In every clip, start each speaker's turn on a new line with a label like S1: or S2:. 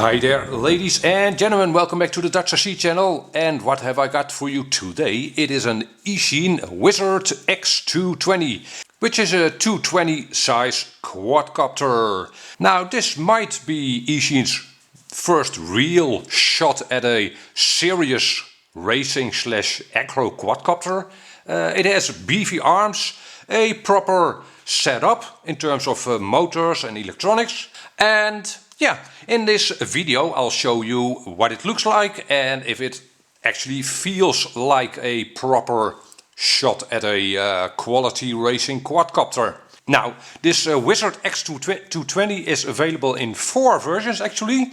S1: Hi there, ladies and gentlemen, welcome back to the DutchRC channel. And what have I got for you today? It is an Eachine Wizard X220, which is a 220 size quadcopter. Now this might be Eachine's first real shot at a serious racing / acro quadcopter. It has beefy arms, a proper setup in terms of motors and electronics, and yeah, in this video I'll show you what it looks like and if it actually feels like a proper shot at a quality racing quadcopter. Now, this Wizard X220 is available in 4 versions actually.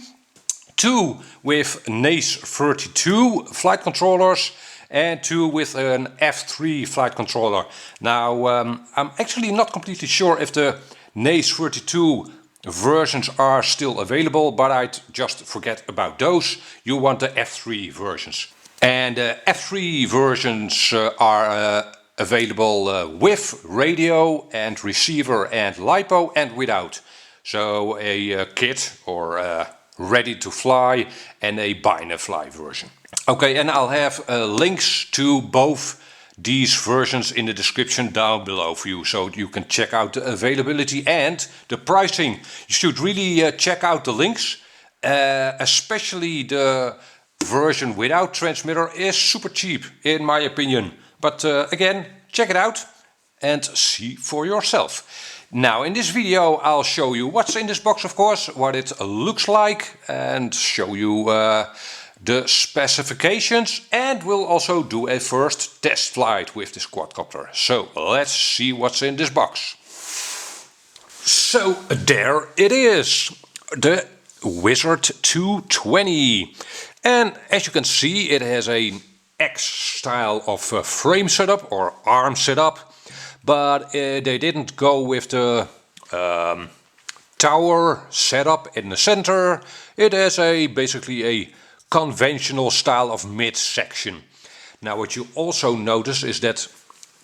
S1: 2 with NACE 32 flight controllers and 2 with an F3 flight controller. Now, I'm actually not completely sure if the NACE 32 versions are still available, but I'd just forget about those. You want the F3 versions. And F3 versions are available with radio and receiver and Lipo and without. So a kit or ready to fly and a buy fly version. Okay, and I'll have links to both these versions in the description down below for you, so you can check out the availability and the pricing. You should really check out the links, especially the version without transmitter is super cheap in my opinion. But again, check it out and see for yourself. Now in this video I'll show you what's in this box, of course, what it looks like, and show you the specifications, and we'll also do a first test flight with this quadcopter. So let's see what's in this box. So there it is, the Wizard 220. And as you can see, it has a X style of frame setup or arm setup, but they didn't go with the tower setup in the center. It has basically a conventional style of midsection. Now what you also notice is that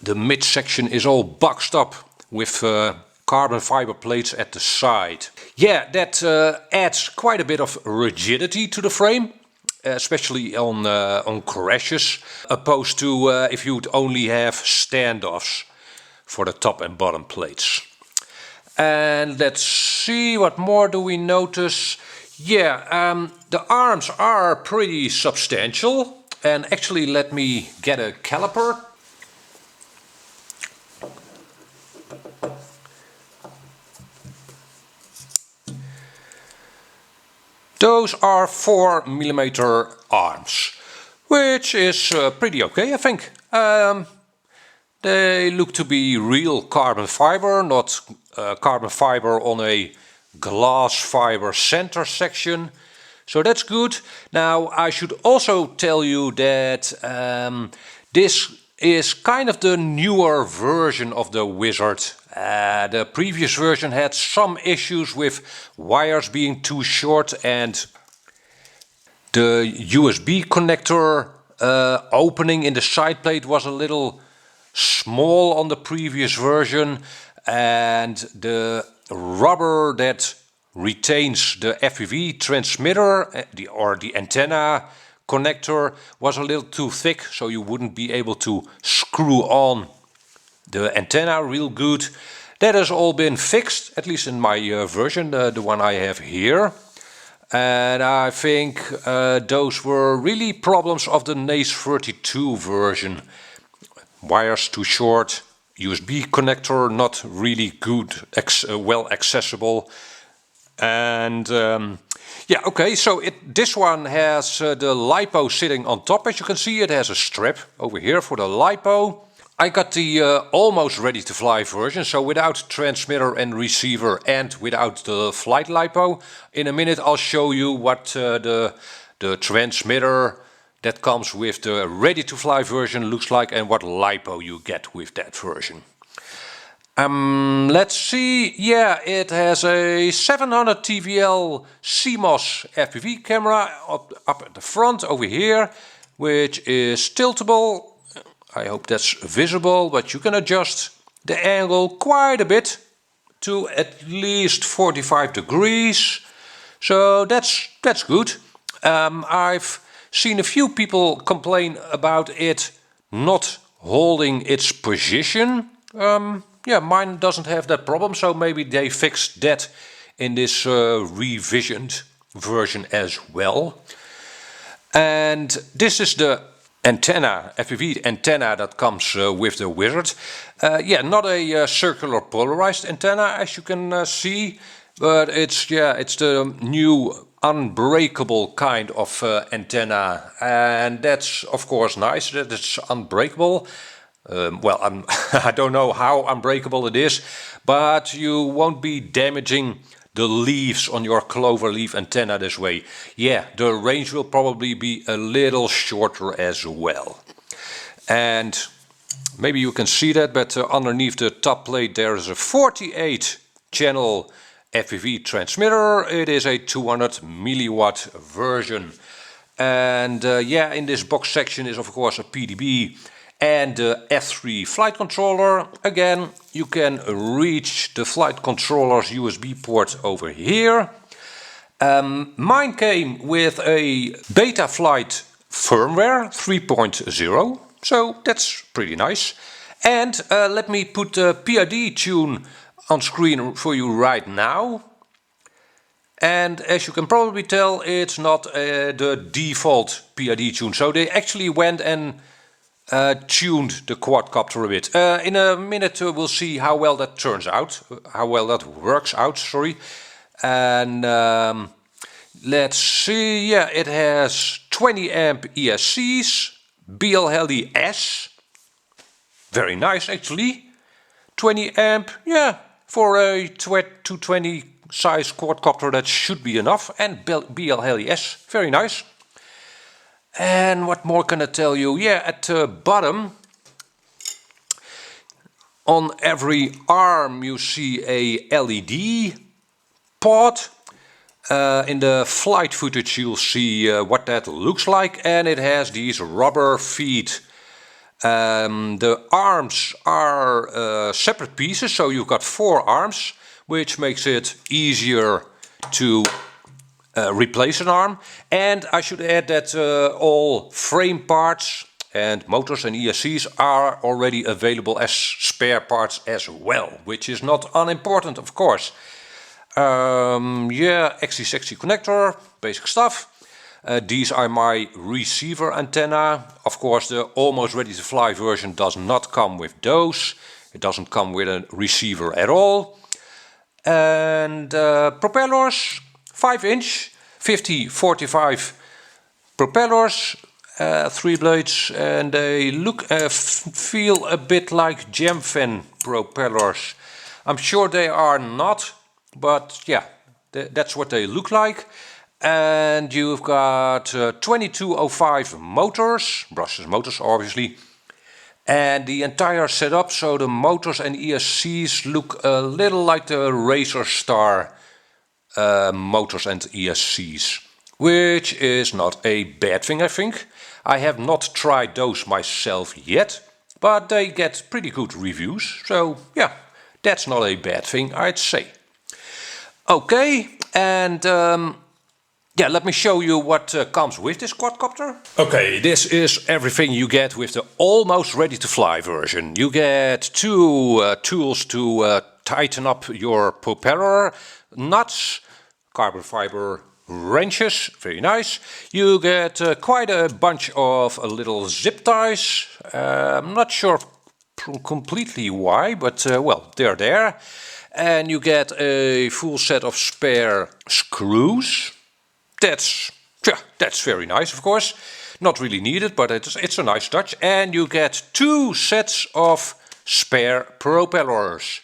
S1: the midsection is all boxed up with carbon fiber plates at the side. Yeah, that adds quite a bit of rigidity to the frame, especially on crashes, opposed to if you'd only have standoffs for the top and bottom plates. And let's see, what more do we notice? Yeah, the arms are pretty substantial, and actually let me get a caliper. Those are 4mm arms, which is pretty okay, I think. They look to be real carbon fiber, not carbon fiber on a glass fiber center section, so that's good. Now I should also tell you that this is kind of the newer version of the Wizard. The previous version had some issues with wires being too short, and the USB connector opening in the side plate was a little small on the previous version, and the rubber that retains the FPV transmitter or the antenna connector was a little too thick, so you wouldn't be able to screw on the antenna real good. That has all been fixed, at least in my version, the one I have here. And I think those were really problems of the NACE 32 version. Wires too short, USB connector not really good, well accessible, and yeah, okay, so this one has the Lipo sitting on top. As you can see, it has a strap over here for the Lipo. I got the almost ready to fly version, so without transmitter and receiver and without the flight Lipo. In a minute I'll show you what the transmitter that comes with the ready to fly version looks like and what Lipo you get with that version. Let's see, yeah, it has a 700 TVL CMOS FPV camera up at the front over here, which is tiltable. I hope that's visible, but you can adjust the angle quite a bit to at least 45 degrees. So that's good. I've seen a few people complain about it not holding its position. Yeah, mine doesn't have that problem, so maybe they fixed that in this revisioned version as well. And this is the antenna, FPV antenna that comes with the Wizard. Yeah, not a circular polarized antenna as you can see, but it's the new unbreakable kind of antenna, and that's of course nice that it's unbreakable. Well, I don't know how unbreakable it is, but you won't be damaging the leaves on your clover leaf antenna this way. Yeah, the range will probably be a little shorter as well. And maybe you can see that, but underneath the top plate there is a 48 channel FPV transmitter. It is a 200 milliwatt version. And yeah, in this box section is of course a PDB and the F3 flight controller. Again, you can reach the flight controller's USB port over here. Mine came with a Betaflight firmware 3.0, so that's pretty nice. And let me put the PID tune on screen for you right now. And as you can probably tell, it's not the default PID tune, so they actually went and tuned the quadcopter a bit. In a minute we'll see how well that turns out, how well that works out, sorry. And let's see, yeah, it has 20 amp ESCs, Blheli-S, very nice actually. 20 amp, yeah, for a 220 size quadcopter that should be enough, and Blheli-S, very nice. And what more can I tell you? Yeah, at the bottom, on every arm you see a LED pod. In the flight footage you'll see what that looks like, and it has these rubber feet. The arms are separate pieces, so you've got 4 arms, which makes it easier to replace an arm. And I should add that all frame parts and motors and ESCs are already available as spare parts as well, which is not unimportant, of course. Yeah, XT60 connector, basic stuff. These are my receiver antenna. Of course, the almost ready to fly version does not come with those. It doesn't come with a receiver at all. And propellers, 5-inch, 50-45 propellers, 3 blades, and they look, feel a bit like Gemfin propellers. I'm sure they are not, but yeah, that's what they look like. And you've got 2205 motors, brushless motors obviously. And the entire setup, so the motors and ESCs look a little like the Racer Star motors and ESCs, which is not a bad thing, I think. I have not tried those myself yet, but they get pretty good reviews, so yeah, that's not a bad thing, I'd say. Okay, and yeah, let me show you what comes with this quadcopter. Okay, this is everything you get with the almost ready to fly version. You get 2 tools to tighten up your propeller, nuts, carbon fiber wrenches, very nice. You get quite a bunch of little zip ties. I'm not sure completely why, but well, they're there. And you get a full set of spare screws. That's very nice, of course. Not really needed, but it's a nice touch. And you get 2 sets of spare propellers.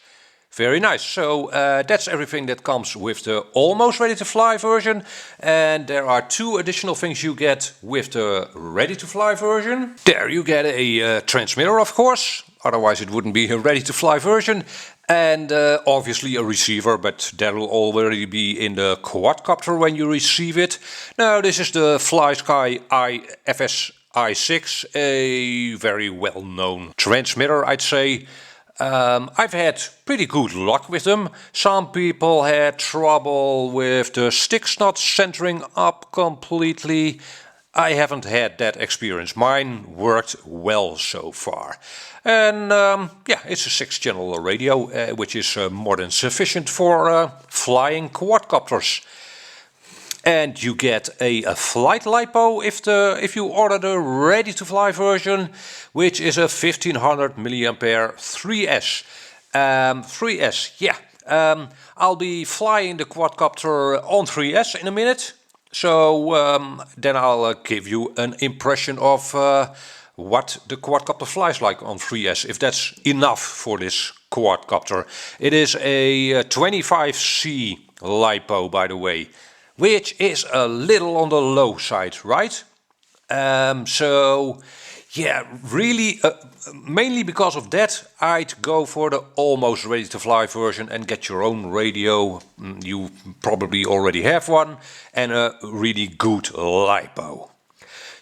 S1: Very nice. So that's everything that comes with the almost ready to fly version. And there are 2 additional things you get with the ready to fly version. There you get a transmitter, of course. Otherwise it wouldn't be a ready to fly version. And obviously a receiver, but that will already be in the quadcopter when you receive it. Now this is the FlySky FSI6, a very well-known transmitter, I'd say. I've had pretty good luck with them. Some people had trouble with the sticks not centering up completely. I haven't had that experience. Mine worked well so far. And yeah, it's a 6-channel radio, which is more than sufficient for flying quadcopters. And you get a flight Lipo if you order the ready-to-fly version, which is a 1500 milliampere 3S. 3S, yeah. I'll be flying the quadcopter on 3S in a minute. So then I'll give you an impression of what the quadcopter flies like on 3S, if that's enough for this quadcopter. It is a 25C Lipo, by the way, which is a little on the low side, right? So yeah, really, mainly because of that, I'd go for the almost ready to fly version and get your own radio. You probably already have one, and a really good Lipo.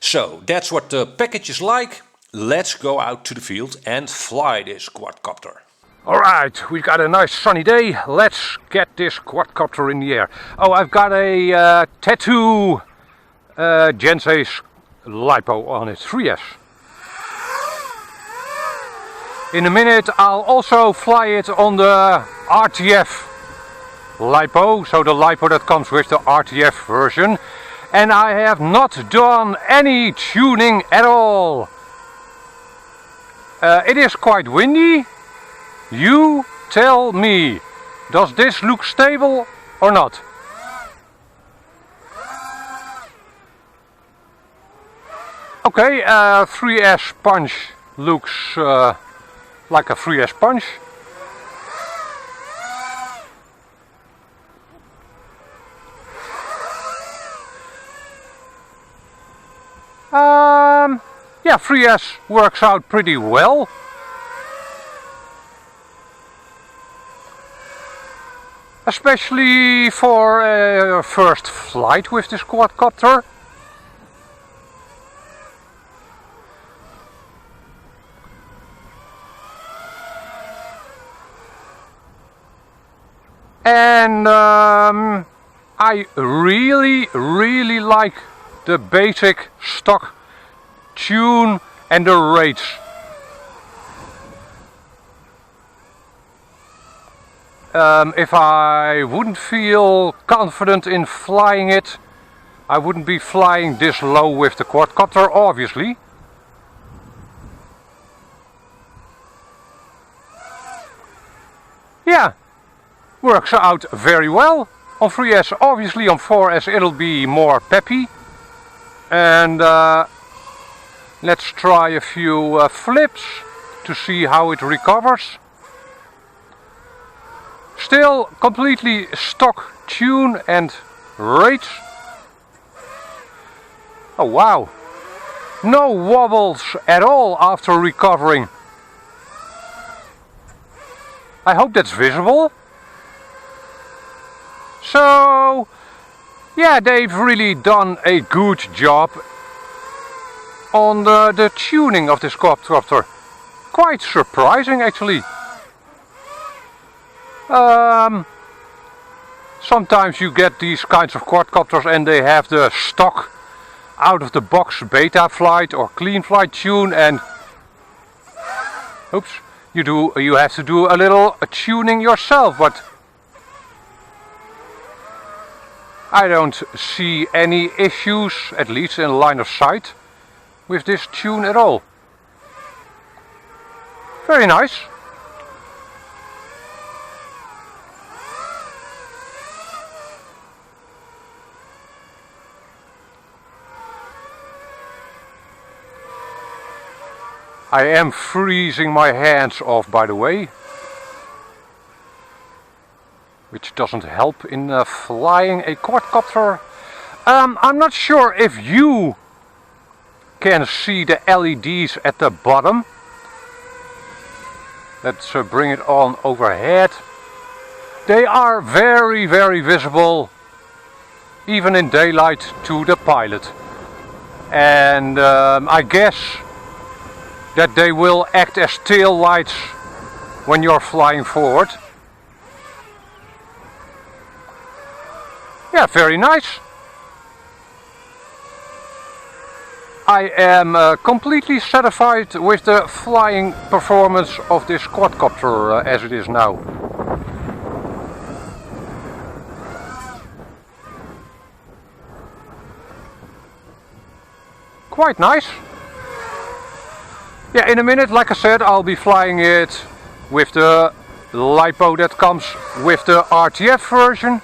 S1: So that's what the package is like. Let's go out to the field and fly this quadcopter. Alright, we've got a nice sunny day. Let's get this quadcopter in the air. Oh, I've got a tattoo Gensace Lipo on it, 3S. In a minute I'll also fly it on the RTF Lipo, so the Lipo that comes with the RTF version. And I have not done any tuning at all. It is quite windy. You tell me, does this look stable or not? Okay, 3S punch looks like a 3S punch. Yeah, 3S works out pretty well. Especially for a first flight with this quadcopter. And I really like the basic stock tune and the rates. If I wouldn't feel confident in flying it, I wouldn't be flying this low with the quadcopter, obviously. Yeah, works out very well on 3S. Obviously on 4S it'll be more peppy. And let's try a few flips to see how it recovers. Still completely stock tune and rates. Oh wow, no wobbles at all after recovering. I hope that's visible. So yeah, they've really done a good job on the tuning of this quadcopter. Quite surprising actually. Sometimes you get these kinds of quadcopters and they have the stock out of the box beta flight or clean flight tune, and oops, you have to do a little tuning yourself, but I don't see any issues, at least in line of sight, with this tune at all. Very nice. I am freezing my hands off, by the way, which doesn't help in flying a quadcopter. I'm not sure if you can see the LEDs at the bottom. Let's bring it on overhead. They are very visible, even in daylight, to the pilot. And I guess that they will act as tail lights when you're flying forward. Yeah, very nice. I am completely satisfied with the flying performance of this quadcopter as it is now. Quite nice. Yeah, in a minute, like I said, I'll be flying it with the Lipo that comes with the RTF version.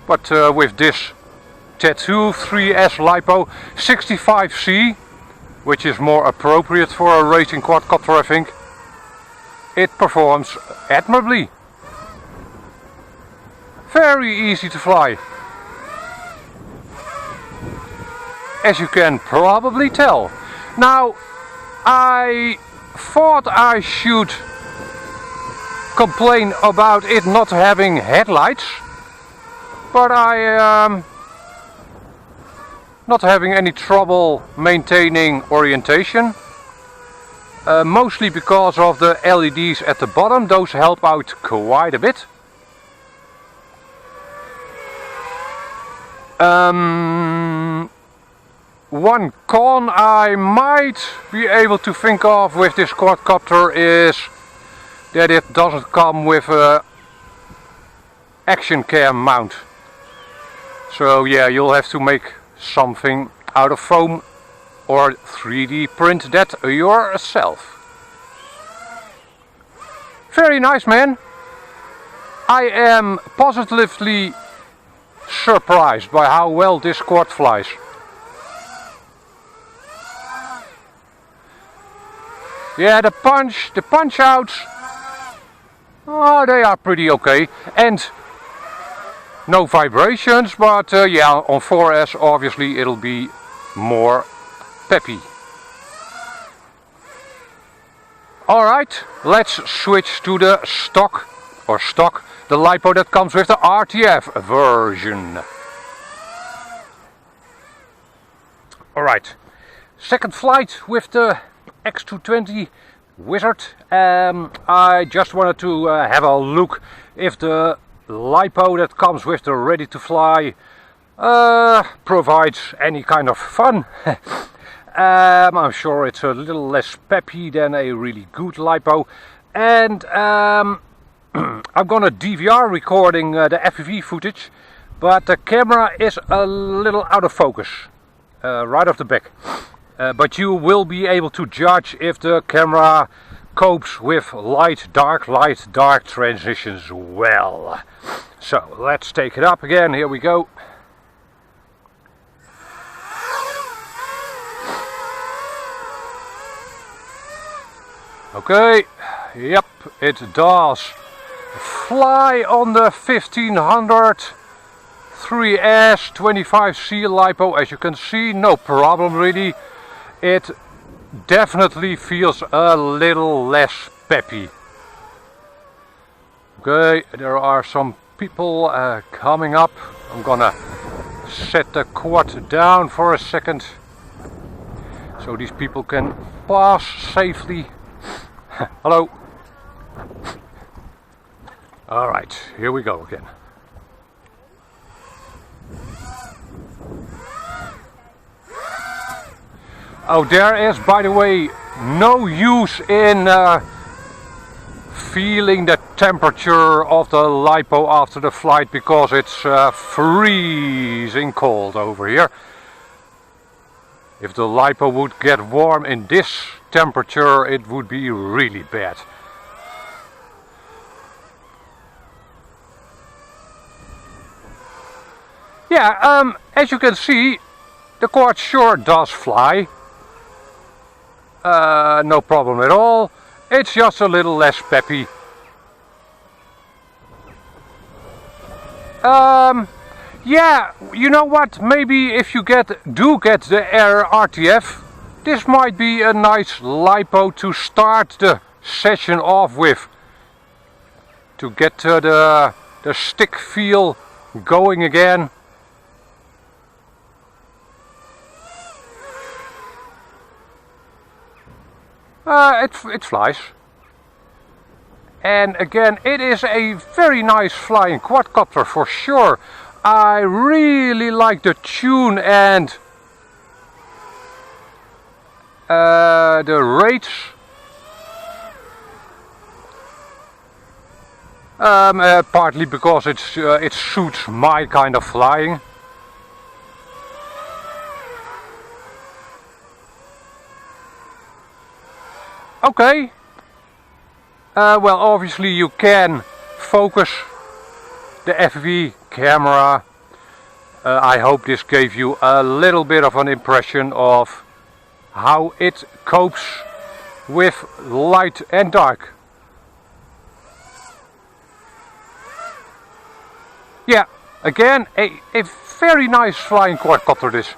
S1: But with this Tattoo 3S Lipo 65C, which is more appropriate for a racing quadcopter, I think, it performs admirably. Very easy to fly, as you can probably tell. Now, I thought I should complain about it not having headlights, but I am not having any trouble maintaining orientation, mostly because of the LEDs at the bottom. Those help out quite a bit. One con I might be able to think of with this quadcopter is that it doesn't come with a action cam mount. So yeah, you'll have to make something out of foam or 3D print that yourself. Very nice, man. I am positively surprised by how well this quad flies. Yeah, the punch outs, oh, they are pretty okay, and no vibrations, but yeah, on 4S obviously it'll be more peppy. Alright, let's switch to the stock, the Lipo that comes with the RTF version. Alright, second flight with the X220 Wizard. I just wanted to have a look if the Lipo that comes with the ready to fly provides any kind of fun. I'm sure it's a little less peppy than a really good Lipo, and I'm gonna DVR recording the FPV footage, but the camera is a little out of focus right off the back. But you will be able to judge if the camera copes with light, dark transitions well. So let's take it up again. Here we go. Okay, yep, it does fly on the 1500 3S 25C Lipo, as you can see, no problem really. It definitely feels a little less peppy. Okay, there are some people coming up. I'm gonna set the quad down for a second so these people can pass safely. Hello. Alright, here we go again. Oh, there is, by the way, no use in feeling the temperature of the Lipo after the flight, because it's freezing cold over here. If the Lipo would get warm in this temperature, it would be really bad. Yeah, as you can see, the quad sure does fly. No problem at all. It's just a little less peppy. Yeah, you know what? Maybe if you do get the Air RTF, this might be a nice Lipo to start the session off with, to get the stick feel going again. It flies. And again, it is a very nice flying quadcopter for sure. I really like the tune and the rates. Partly because it suits my kind of flying. Okay. Well, obviously you can focus the FV camera. I hope this gave you a little bit of an impression of how it copes with light and dark. Yeah, again, a very nice flying quadcopter this.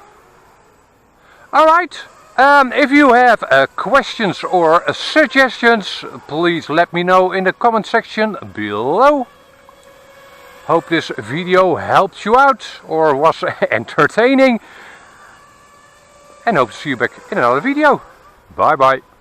S1: Alright, if you have questions or suggestions, please let me know in the comment section below. Hope this video helped you out or was entertaining. And hope to see you back in another video. Bye bye.